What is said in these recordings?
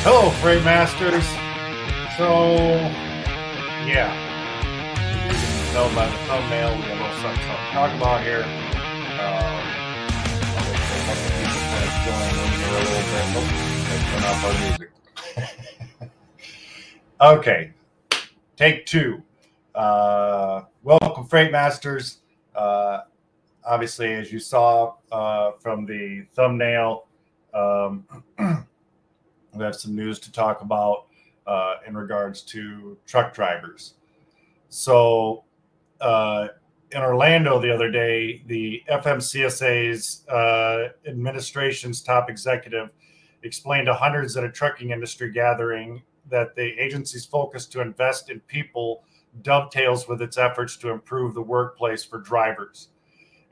Hello, Freight Masters. So, yeah, you can tell by the thumbnail we have a little something to talk about here. I'll wait for a couple of people to join in here a little bit. Let's turn off our music. Okay, take two. Welcome, Freight Masters. Obviously, as you saw from the thumbnail, we have some news to talk about in regards to truck drivers. So in Orlando the other day, the FMCSA's administration's top executive explained to hundreds at a trucking industry gathering that the agency's focus to invest in people dovetails with its efforts to improve the workplace for drivers.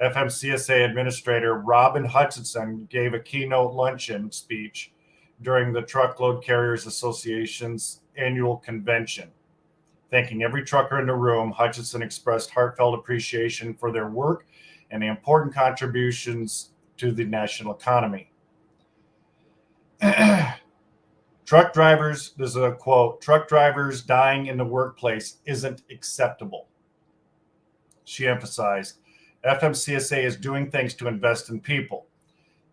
FMCSA Administrator Robin Hutchinson gave a keynote luncheon speech during the Truckload Carriers Association's annual convention. Thanking every trucker in the room, Hutchinson expressed heartfelt appreciation for their work and the important contributions to the national economy. Truck drivers, there's a quote, truck drivers dying in the workplace isn't acceptable. She emphasized, FMCSA is doing things to invest in people.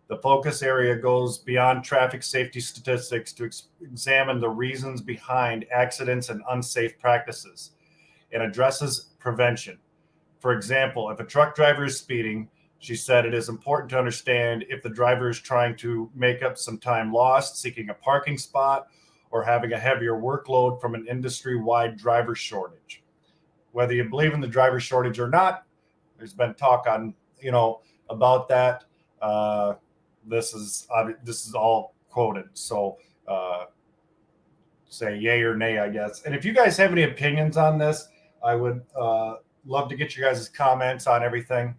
The focus area goes beyond traffic safety statistics to examine the reasons behind accidents and unsafe practices and addresses prevention. For example, if a truck driver is speeding, she said it is important to understand if the driver is trying to make up some time lost, seeking a parking spot, or having a heavier workload from an industry-wide driver shortage. Whether you believe in the driver shortage or not, there's been talk on, about that. This is all quoted. So say yay or nay, I guess. And if you guys have any opinions on this, I would love to get your guys' comments on everything.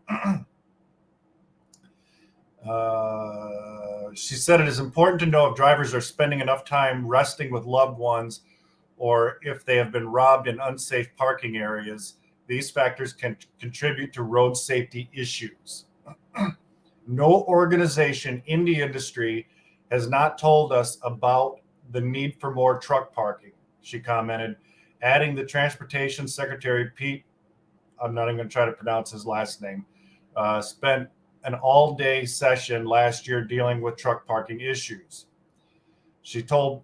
She said it is important to know if drivers are spending enough time resting with loved ones or if they have been robbed in unsafe parking areas. These factors can contribute to road safety issues. No organization in the industry has not told us about the need for more truck parking, she commented, adding the Transportation Secretary Pete, I'm not even going to try to pronounce his last name, spent an all-day session last year dealing with truck parking issues. She told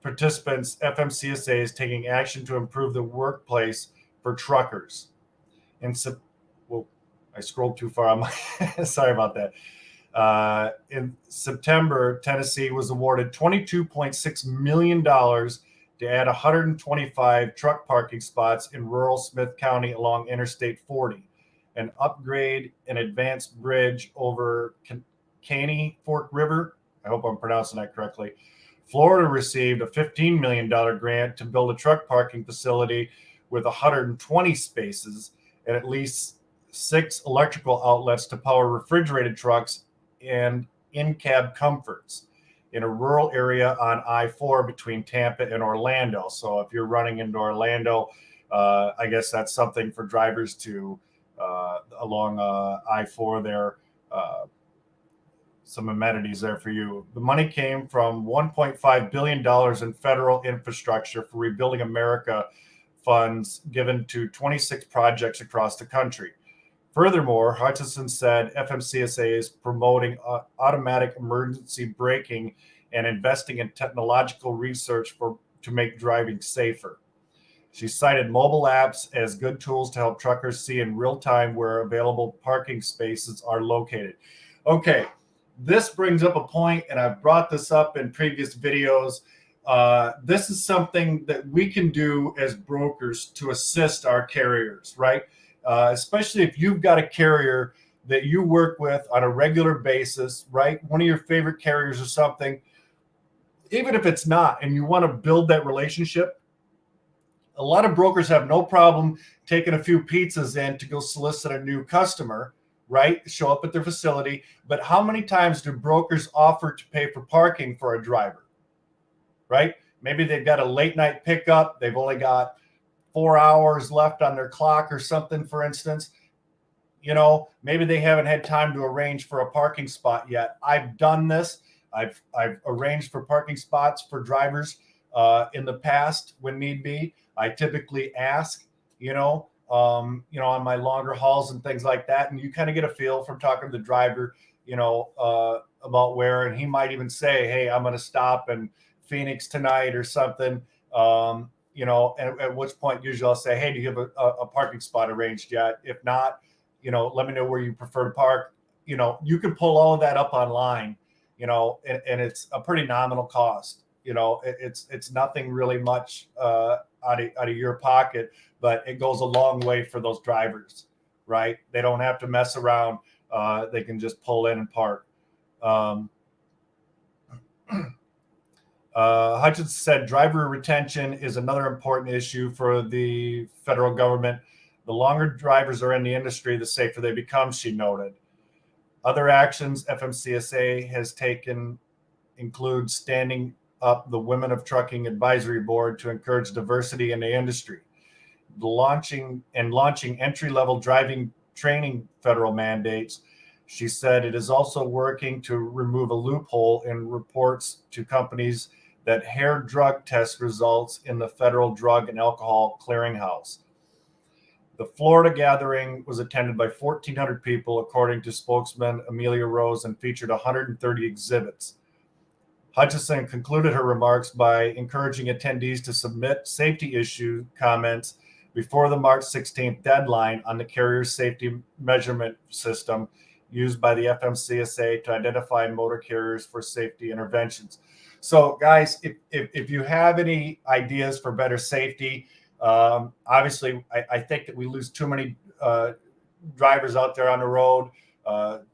participants FMCSA is taking action to improve the workplace for truckers. I scrolled too far. Sorry about that. In September, Tennessee was awarded $22.6 million to add 125 truck parking spots in rural Smith County along Interstate 40, and upgrade an advanced bridge over Caney Fork River. I hope I'm pronouncing that correctly. Florida received a $15 million grant to build a truck parking facility with 120 spaces and at least 6 electrical outlets to power refrigerated trucks and in-cab comforts in a rural area on I-4 between Tampa and Orlando. So if you're running into Orlando, I guess that's something for drivers to along I-4 there. Some amenities there for you. The money came from $1.5 billion in federal infrastructure for Rebuilding America funds given to 26 projects across the country. Furthermore, Hutchinson said FMCSA is promoting automatic emergency braking and investing in technological research to make driving safer. She cited mobile apps as good tools to help truckers see in real time where available parking spaces are located. Okay, this brings up a point, and I've brought this up in previous videos. This is something that we can do as brokers to assist our carriers, right? Especially if you've got a carrier that you work with on a regular basis, right? One of your favorite carriers or something, even if it's not, and you want to build that relationship, a lot of brokers have no problem taking a few pizzas in to go solicit a new customer, right? Show up at their facility. But how many times do brokers offer to pay for parking for a driver, right? Maybe they've got a late night pickup. They've only got 4 hours left on their clock or something, for instance. Maybe they haven't had time to arrange for a parking spot yet. I've done this. I've arranged for parking spots for drivers in the past when need be. I typically ask, on my longer hauls and things like that, and you kind of get a feel from talking to the driver, about where, and he might even say, "Hey, I'm going to stop in Phoenix tonight" or something. And at which point usually I'll say, "Hey, do you have a parking spot arranged yet? If not, let me know where you prefer to park." You can pull all of that up online, and it's a pretty nominal cost. It's nothing really much out of your pocket, but it goes a long way for those drivers, right? They don't have to mess around. They can just pull in and park. Hutchinson said driver retention is another important issue for the federal government. The longer drivers are in the industry, the safer they become, she noted. Other actions FMCSA has taken include standing up the Women of Trucking Advisory Board to encourage diversity in the industry, launching entry-level driving training federal mandates. She said it is also working to remove a loophole in reports to companies that hair drug test results in the Federal Drug and Alcohol Clearinghouse. The Florida gathering was attended by 1,400 people, according to spokesman Amelia Rose, and featured 130 exhibits. Hutchinson concluded her remarks by encouraging attendees to submit safety issue comments before the March 16th deadline on the carrier safety measurement system used by the FMCSA to identify motor carriers for safety interventions. So, guys, if you have any ideas for better safety, obviously, I think that we lose too many drivers out there on the road.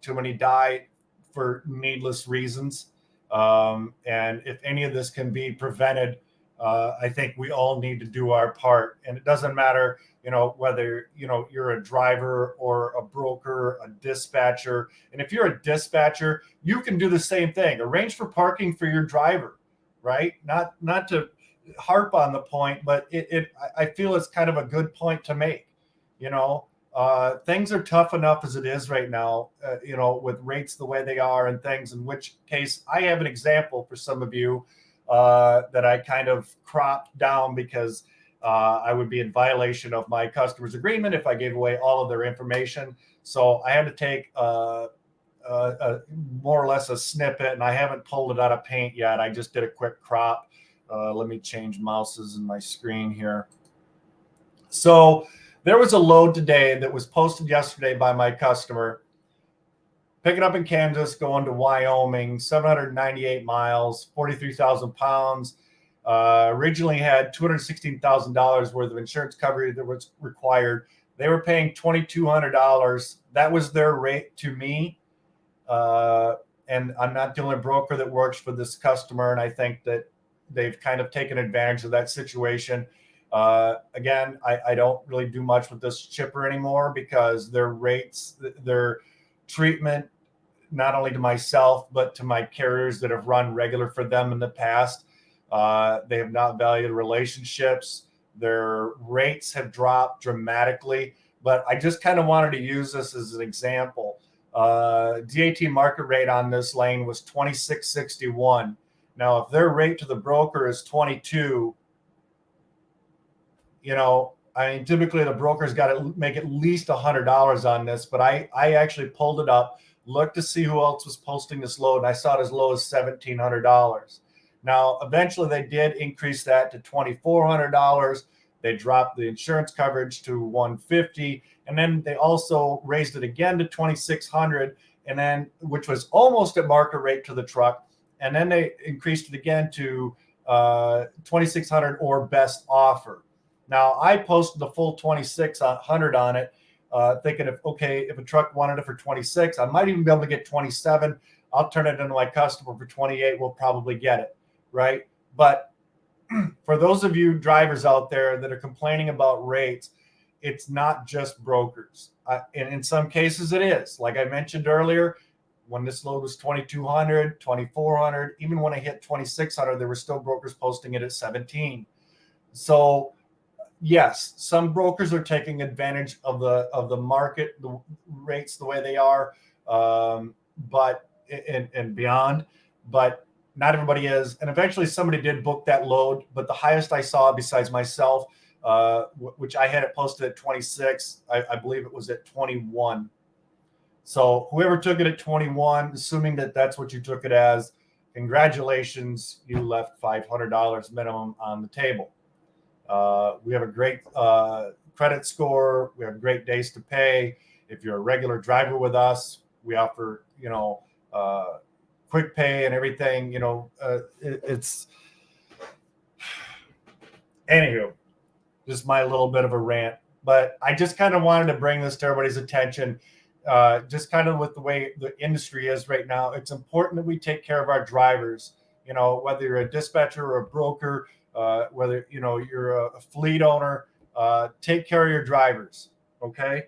Too many die for needless reasons. And if any of this can be prevented, I think we all need to do our part. And it doesn't matter, whether, you're a driver or a broker, a dispatcher. And if you're a dispatcher, you can do the same thing. Arrange for parking for your driver, right? Not to harp on the point, but I feel it's kind of a good point to make. Things are tough enough as it is right now, with rates the way they are and things, in which case I have an example for some of you that I kind of cropped down because I would be in violation of my customer's agreement if I gave away all of their information. So I had to take more or less a snippet, and I haven't pulled it out of Paint yet. I just did a quick crop. Let me change mouses in my screen here. So there was a load today that was posted yesterday by my customer. Picking up in Kansas, going to Wyoming, 798 miles, 43,000 pounds. Originally had $216,000 worth of insurance coverage that was required. They were paying $2,200. That was their rate to me. And I'm not the only broker that works for this customer. And I think that they've kind of taken advantage of that situation. Again, I don't really do much with this shipper anymore because their rates, their treatment, not only to myself, but to my carriers that have run regular for them in the past, they have not valued relationships. Their rates have dropped dramatically, but I just kind of wanted to use this as an example. DAT market rate on this lane was $26.61. Now, if their rate to the broker is 22, typically the broker's got to make at least $100 on this, but I actually pulled it up, looked to see who else was posting this load, and I saw it as low as $1,700. Now, eventually they did increase that to $2,400. They dropped the insurance coverage to $150, and then they also raised it again to $2,600, and then which was almost at market rate to the truck, and then they increased it again to $2,600 or best offer. Now, I posted the full $2,600 on it, thinking if a truck wanted it for 26, I might even be able to get 27. I'll turn it into my customer for 28. We'll probably get it, right? But for those of you drivers out there that are complaining about rates, it's not just brokers. And in some cases it is. Like I mentioned earlier, when this load was 2,200, 2,400, even when I hit 2,600, there were still brokers posting it at 17. So yes, some brokers are taking advantage of the market, the rates the way they are, but and beyond. but not everybody is. And eventually somebody did book that load, but the highest I saw besides myself, which I had it posted at 26, I believe it was at 21. So whoever took it at 21, assuming that that's what you took it as, congratulations, you left $500 minimum on the table. We have a great credit score. We have great days to pay. If you're a regular driver with us, we offer, quick pay and everything. It's anywho, just my little bit of a rant. But I just kind of wanted to bring this to everybody's attention. Just kind of with the way the industry is right now, it's important that we take care of our drivers. Whether you're a dispatcher or a broker, whether you're a fleet owner, take care of your drivers. Okay.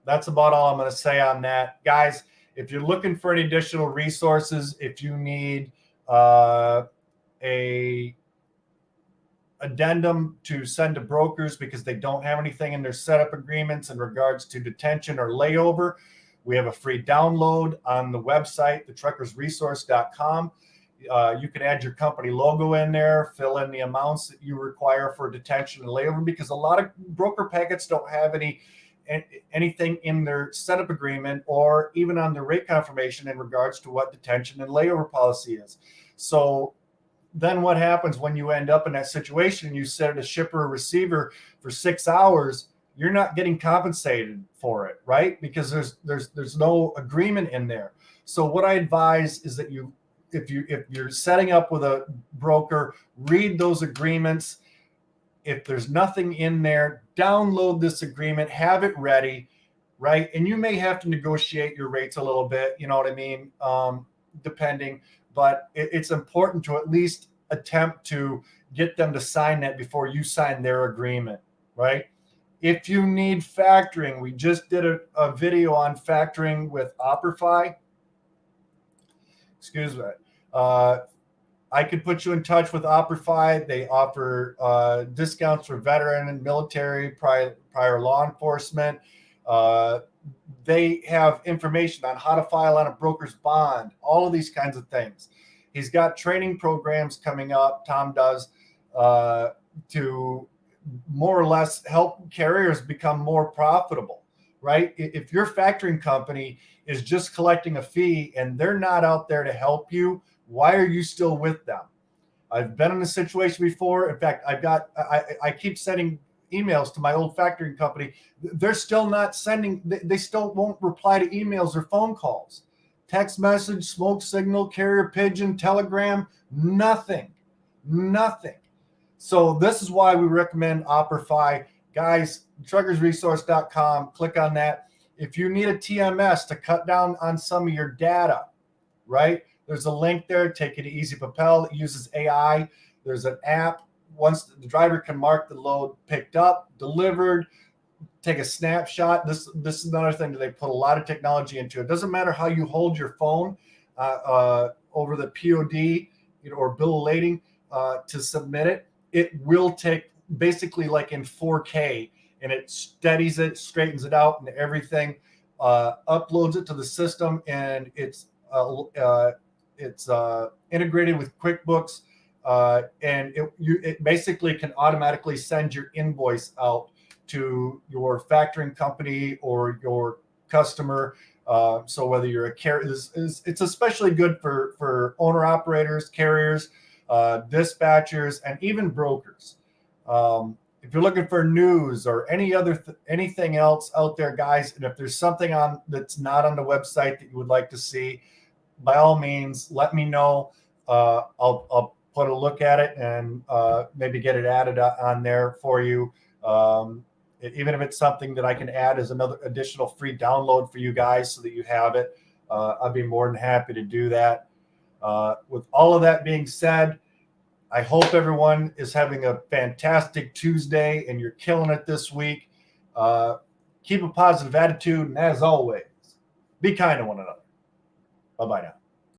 That's about all I'm going to say on that, guys. If you're looking for any additional resources, if you need a addendum to send to brokers because they don't have anything in their setup agreements in regards to detention or layover, we have a free download on the website, thetruckersresource.com. You can add your company logo in there, fill in the amounts that you require for detention and layover, because a lot of broker packets don't have anything in their setup agreement or even on their rate confirmation in regards to what detention and layover policy is. So then what happens when you end up in that situation and you set a shipper or receiver for 6 hours? You're not getting compensated for it, right? Because there's no agreement in there. So what I advise is that if you're setting up with a broker, read those agreements. If there's nothing in there, download this agreement, have it ready, right? And you may have to negotiate your rates a little bit, you know what I mean? Depending, but it's important to at least attempt to get them to sign that before you sign their agreement, right? If you need factoring, we just did a video on factoring with Operify. Excuse me. I could put you in touch with Operify. They offer discounts for veteran and military, prior law enforcement. They have information on how to file on a broker's bond, all of these kinds of things. He's got training programs coming up, Tom does, to more or less help carriers become more profitable, right? If your factoring company is just collecting a fee and they're not out there to help you, why are you still with them? I've been in a situation before. In fact, I keep sending emails to my old factoring company. They're still not sending, they still won't reply to emails or phone calls. Text message, smoke signal, carrier pigeon, telegram, nothing. So this is why we recommend Operify. Guys, truckersresource.com, click on that. If you need a TMS to cut down on some of your data, right? There's a link there. Take it to Easy Propel. It uses AI. There's an app. Once the driver can mark the load picked up, delivered, take a snapshot. This is another thing that they put a lot of technology into. It doesn't matter how you hold your phone over the POD or bill of lading to submit it. It will take basically like in 4K, and it steadies it, straightens it out, and everything. Uploads it to the system, and it's integrated with QuickBooks, and it basically can automatically send your invoice out to your factoring company or your customer. So whether you're a carrier, it's especially good for owner operators, carriers, dispatchers, and even brokers. If you're looking for news or anything else out there, guys, and if there's something that's not on the website that you would like to see, by all means, let me know. I'll put a look at it and maybe get it added on there for you. Even if it's something that I can add as another additional free download for you guys so that you have it, I'd be more than happy to do that. With all of that being said, I hope everyone is having a fantastic Tuesday and you're killing it this week. Keep a positive attitude, and as always, be kind to one another. Bye-bye now.